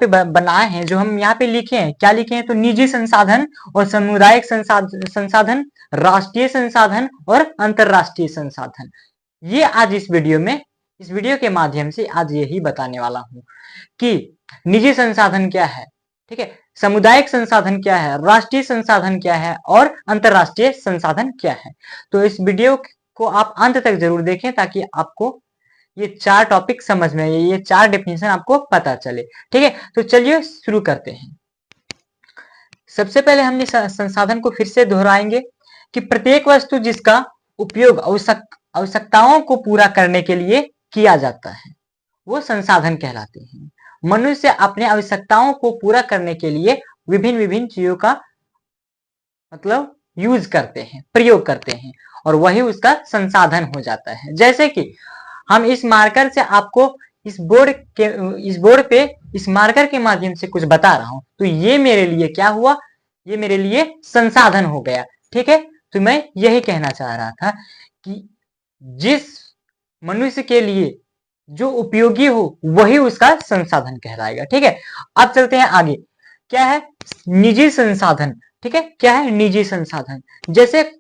पे बनाए हैं, जो हम यहाँ पे लिखे हैं, क्या लिखे हैं, तो निजी संसाधन और सामुदायिक संसाधन, राष्ट्रीय संसाधन और अंतरराष्ट्रीय संसाधन। ये आज इस वीडियो के माध्यम से आज यही बताने वाला हूं कि निजी संसाधन क्या है, ठीक है, सामुदायिक संसाधन क्या है, राष्ट्रीय संसाधन क्या है और अंतरराष्ट्रीय संसाधन क्या है। तो इस वीडियो को आप अंत तक जरूर देखें ताकि आपको ये 4 टॉपिक समझ में आए, ये 4 डेफिनेशन आपको पता चले, ठीक है। तो चलिए शुरू करते हैं। सबसे पहले हमने संसाधन को फिर से दोहराएंगे कि प्रत्येक वस्तु जिसका उपयोग आवश्यकताओं को पूरा करने के लिए किया जाता है वो संसाधन कहलाते हैं। मनुष्य अपने आवश्यकताओं को पूरा करने के लिए विभिन्न चीजों का मतलब यूज करते हैं, प्रयोग करते हैं, और वही उसका संसाधन हो जाता है। जैसे कि हम इस मार्कर से आपको इस बोर्ड पे इस मार्कर के माध्यम से कुछ बता रहा हूं, तो ये मेरे लिए क्या हुआ, ये मेरे लिए संसाधन हो गया, ठीक है। तो मैं यही कहना चाह रहा था कि जिस मनुष्य के लिए जो उपयोगी हो वही उसका संसाधन कहलाएगा, ठीक है। अब चलते हैं आगे, क्या है निजी संसाधन, ठीक है। क्या है निजी संसाधन, जैसे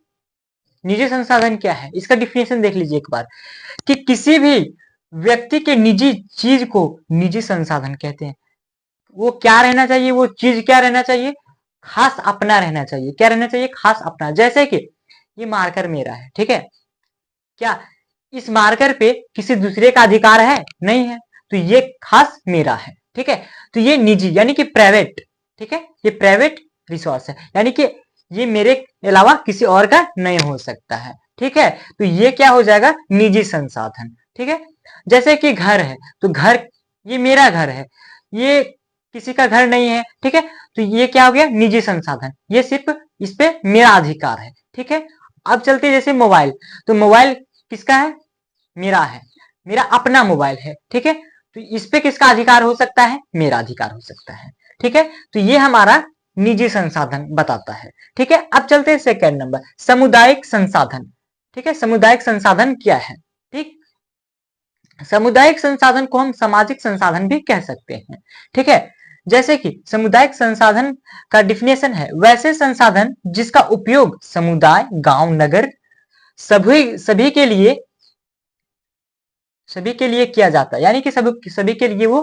निजी संसाधन क्या है, इसका डिफिनेशन देख लीजिए एक बार, कि किसी भी व्यक्ति के निजी चीज को निजी संसाधन कहते हैं। वो क्या रहना चाहिए, वो चीज क्या रहना चाहिए, खास अपना रहना चाहिए। क्या रहना चाहिए, खास अपना। जैसे कि ये मार्कर मेरा है, ठीक है, क्या इस मार्कर पे किसी दूसरे का अधिकार है, नहीं है, तो ये खास मेरा है, ठीक है। तो ये निजी यानी कि प्राइवेट, ठीक है, ये प्राइवेट रिसोर्स है, यानी कि ये मेरे अलावा किसी और का नहीं हो सकता है, ठीक है। तो ये क्या हो जाएगा, निजी संसाधन, ठीक है। जैसे कि घर है, तो घर ये मेरा घर है, ये किसी का घर नहीं है, ठीक है, तो ये क्या हो गया, निजी संसाधन, ये सिर्फ इस पे मेरा अधिकार है, ठीक है। अब चलते जैसे मोबाइल, तो मोबाइल किसका है, मेरा है, मेरा अपना मोबाइल है, ठीक है। तो इस पे किसका अधिकार हो सकता है, मेरा अधिकार हो सकता है, ठीक है। तो ये हमारा निजी संसाधन बताता है, ठीक है। अब चलते हैं सेकंड नंबर, सामुदायिक संसाधन, ठीक है। सामुदायिक संसाधन क्या है, ठीक, सामुदायिक संसाधन को हम सामाजिक संसाधन भी कह सकते हैं, ठीक है। जैसे कि सामुदायिक संसाधन का डिफिनेशन है वैसे संसाधन जिसका उपयोग समुदाय, गांव, नगर सभी के लिए किया जाता है, यानी कि सभी के लिए वो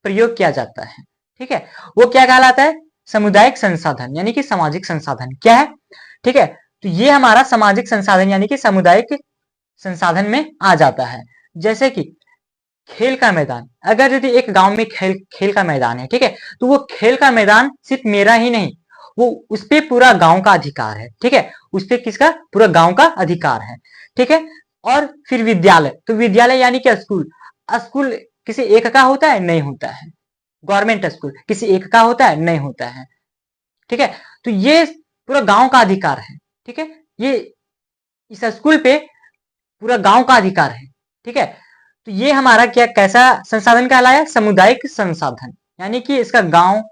प्रयोग किया जाता है, ठीक है। वो क्या कहलाता है, सामुदायिक संसाधन यानी कि सामाजिक संसाधन क्या है, ठीक है। तो ये हमारा सामाजिक संसाधन यानी कि सामुदायिक संसाधन में आ जाता है। जैसे कि खेल का मैदान, अगर यदि एक गांव में खेल का मैदान है, ठीक है, तो वो खेल का मैदान सिर्फ मेरा ही नहीं, वो उस पे पूरा गांव का अधिकार है, ठीक है, उस पे किसका, पूरा गांव का अधिकार है, ठीक है। और फिर विद्यालय, तो विद्यालय यानी कि स्कूल, स्कूल किसी एक का होता है, नहीं होता है। गवर्नमेंट स्कूल किसी एक का होता है, नहीं होता है, ठीक है। तो ये पूरा गांव का अधिकार है, ठीक है, ये इस स्कूल पे पूरा गांव का अधिकार है, ठीक है। तो ये हमारा क्या कैसा संसाधन कहलाया, सामुदायिक संसाधन, यानी कि इसका गांव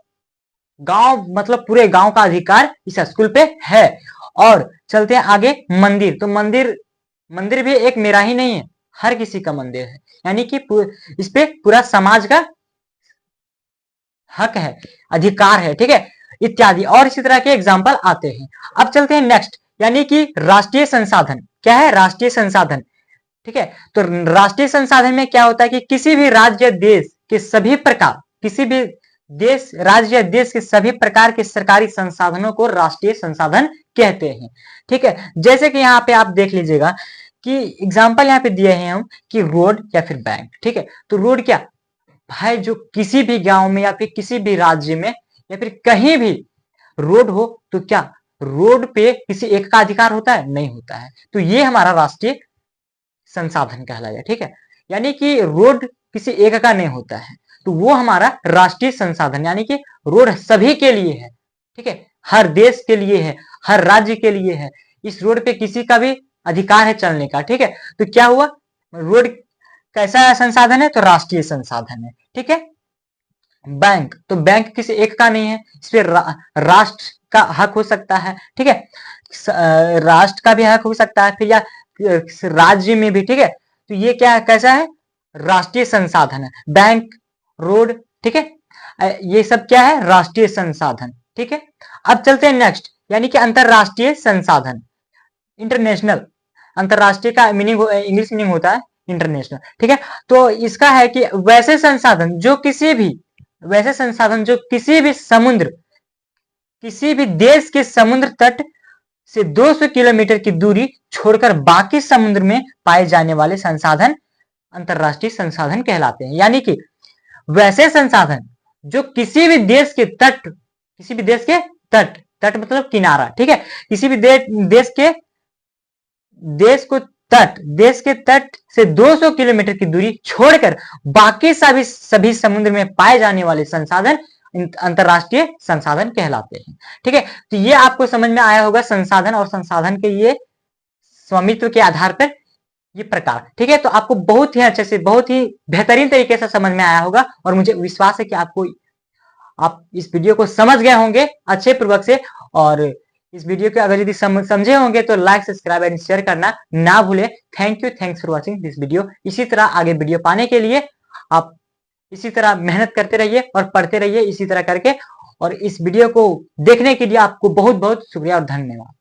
मतलब पूरे गांव का अधिकार इस स्कूल पे है। और चलते हैं आगे, मंदिर, तो मंदिर भी एक मेरा ही नहीं है, हर किसी का मंदिर है, यानी कि इस पे पूरा समाज का हक है, अधिकार है, ठीक है, इत्यादि और इसी तरह के एग्जाम्पल आते हैं। अब चलते हैं नेक्स्ट, यानी कि राष्ट्रीय संसाधन, क्या है, राष्ट्रीय संसाधन, ठीक है। तो राष्ट्रीय संसाधन में क्या होता है कि किसी भी राज्य देश के सभी प्रकार, किसी भी देश राज्य देश के सभी प्रकार के सरकारी संसाधनों को राष्ट्रीय संसाधन कहते हैं, ठीक है। जैसे कि यहाँ पे आप देख लीजिएगा कि एग्जाम्पल यहाँ पे दिए हैं हम कि रोड या फिर बैंक, ठीक है। तो रोड क्या भाई, जो किसी भी गांव में या फिर किसी भी राज्य में या फिर कहीं भी रोड हो, तो क्या रोड पे किसी एक का अधिकार होता है, नहीं होता है। तो ये हमारा राष्ट्रीय संसाधन कहलाएगा, ठीक है, यानी कि रोड किसी एक का नहीं होता है, तो वो हमारा राष्ट्रीय संसाधन, यानी कि रोड सभी के लिए है, ठीक है, हर देश के लिए है, हर राज्य के लिए है, इस रोड पे किसी का भी अधिकार है चलने का, ठीक है। तो क्या हुआ, रोड कैसा संसाधन है, तो राष्ट्रीय संसाधन है, ठीक है। बैंक, तो बैंक किसी एक का नहीं है, इस पे राष्ट्र का हक हो सकता है, ठीक है, राष्ट्र का भी हक हो सकता है, फिर या राज्य में भी, ठीक है। तो ये क्या कैसा है, राष्ट्रीय संसाधन है, बैंक, रोड, ठीक है। ये सब क्या है? राष्ट्रीय संसाधन। ठीक है, अब चलते हैं नेक्स्ट, यानी कि अंतरराष्ट्रीय संसाधन, इंटरनेशनल। अंतरराष्ट्रीय का मीनिंग इंग्लिश मीनिंग होता है इंटरनेशनल। ठीक है, तो इसका है कि वैसे संसाधन जो किसी भी समुद्र, किसी भी देश के समुद्र तट से 200 किलोमीटर की दूरी छोड़कर बाकी समुद्र में पाए जाने वाले संसाधन अंतरराष्ट्रीय संसाधन कहलाते हैं। यानी कि वैसे संसाधन जो किसी भी देश के तट, तट मतलब किनारा, ठीक है, किसी भी देश के तट से 200 किलोमीटर की दूरी छोड़कर बाकी सभी समुद्र में पाए जाने वाले संसाधन अंतरराष्ट्रीय संसाधन कहलाते हैं। ठीक है, तो ये आपको समझ में आया होगा संसाधन और संसाधन के ये स्वामित्व के आधार पर ये प्रकार। ठीक है, तो आपको बहुत ही अच्छे से, बहुत ही बेहतरीन तरीके से समझ में आया होगा और मुझे विश्वास है कि आप इस वीडियो को समझ गए होंगे अच्छे पूर्वक से। और इस वीडियो को अगर यदि समझे होंगे तो लाइक, सब्सक्राइब एंड शेयर करना ना भूले। Thank you, thanks for watching this video. इसी तरह आगे वीडियो पाने के लिए आप इसी तरह मेहनत करते रहिए और पढ़ते रहिए इसी तरह करके। और इस वीडियो को देखने के लिए आपको बहुत बहुत शुक्रिया और धन्यवाद।